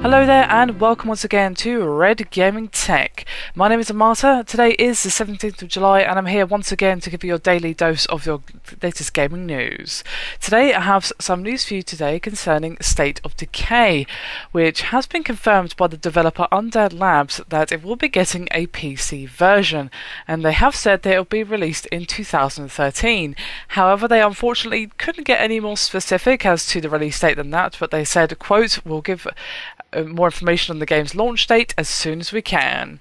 Hello there and welcome once again to Red Gaming Tech. My name is Amata. Today is the 17th of July and I'm here once again to give you your daily dose of your latest gaming news. Today I have some news for you today concerning State of Decay, which has been confirmed by the developer Undead Labs that it will be getting a PC version, and they have said that it will be released in 2013. However, they unfortunately couldn't get any more specific as to the release date than that, but they said, quote, "We'll give more information on the game's launch date as soon as we can."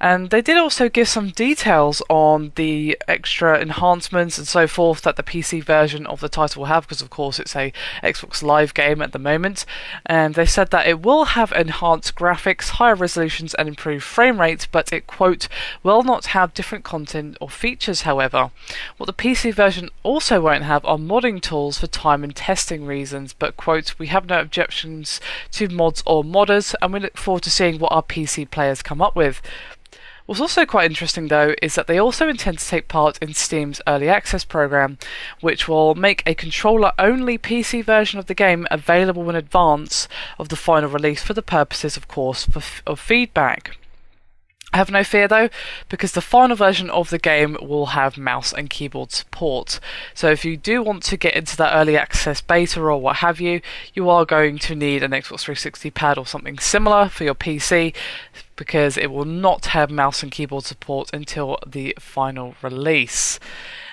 And they did also give some details on the extra enhancements and so forth that the PC version of the title will have, because of course it's a Xbox Live game at the moment. And they said that it will have enhanced graphics, higher resolutions and improved frame rates, but it, quote, "will not have different content or features." However, what the PC version also won't have are modding tools for time and testing reasons, but, quote, "we have no objections to mods or modders, and we look forward to seeing what our PC players come up with." What's also quite interesting though is that they also intend to take part in Steam's early access program, which will make a controller-only PC version of the game available in advance of the final release for the purposes, of course, of feedback. Have no fear though, because the final version of the game will have mouse and keyboard support. So if you do want to get into that early access beta or what have you, you are going to need an Xbox 360 pad or something similar for your PC, because it will not have mouse and keyboard support until the final release.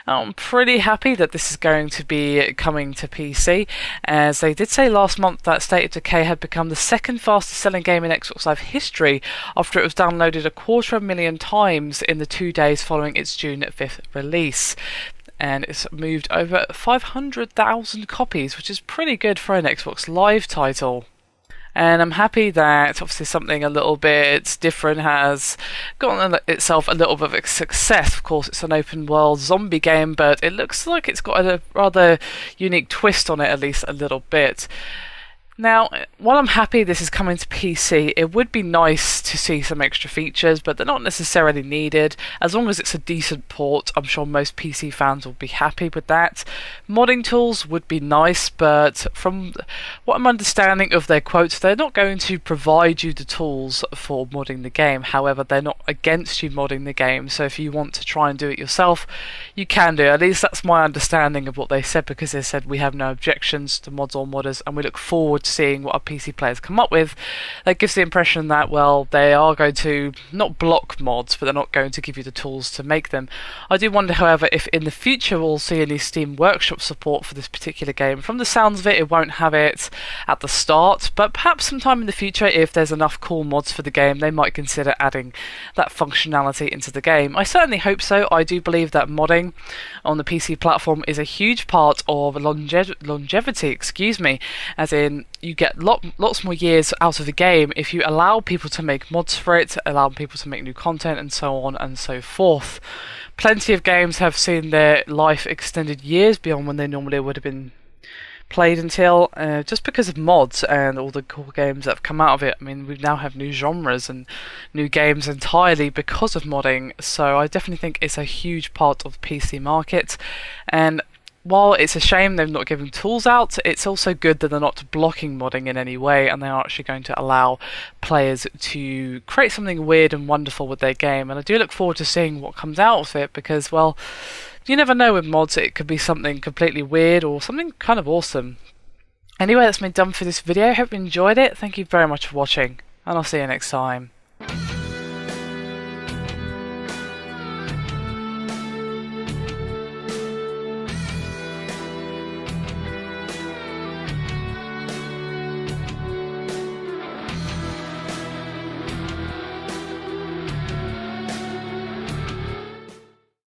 I'm pretty happy that this is going to be coming to PC, as they did say last month that State of Decay had become the second fastest selling game in Xbox Live history after it was downloaded 250,000 times in the 2 days following its June 5th release. And it's moved over 500,000 copies, which is pretty good for an Xbox Live title. And I'm happy that obviously something a little bit different has gotten itself a little bit of a success. Of course, it's an open world zombie game, but it looks like it's got a rather unique twist on it, at least a little bit. Now, while I'm happy this is coming to PC, it would be nice to see some extra features, but they're not necessarily needed. As long as it's a decent port, I'm sure most PC fans will be happy with that. Modding tools would be nice, but from what I'm understanding of their quotes, they're not going to provide you the tools for modding the game. However, they're not against you modding the game, so if you want to try and do it yourself, you can do it. At least that's my understanding of what they said, because they said we have no objections to mods or modders, and we look forward to seeing what our PC players come up with. That gives the impression that, well, they are going to not block mods, but they're not going to give you the tools to make them. I do wonder, however, if in the future we'll see any Steam Workshop support for this particular game. From the sounds of it, it won't have it at the start, but perhaps sometime in the future, if there's enough cool mods for the game, they might consider adding that functionality into the game. I certainly hope so. I do believe that modding on the PC platform is a huge part of longevity, as in you get lots more years out of the game if you allow people to make mods for it, allow people to make new content, and so on and so forth. Plenty of games have seen their life extended years beyond when they normally would have been played until, just because of mods and all the cool games that have come out of it. I mean, we now have new genres and new games entirely because of modding, so I definitely think it's a huge part of the PC market. And while it's a shame they've not given tools out, it's also good that they're not blocking modding in any way, and they are actually going to allow players to create something weird and wonderful with their game. And I do look forward to seeing what comes out of it, because, well, you never know with mods. It could be something completely weird or something kind of awesome. Anyway, that's me done for this video. Hope you enjoyed it. Thank you very much for watching, and I'll see you next time.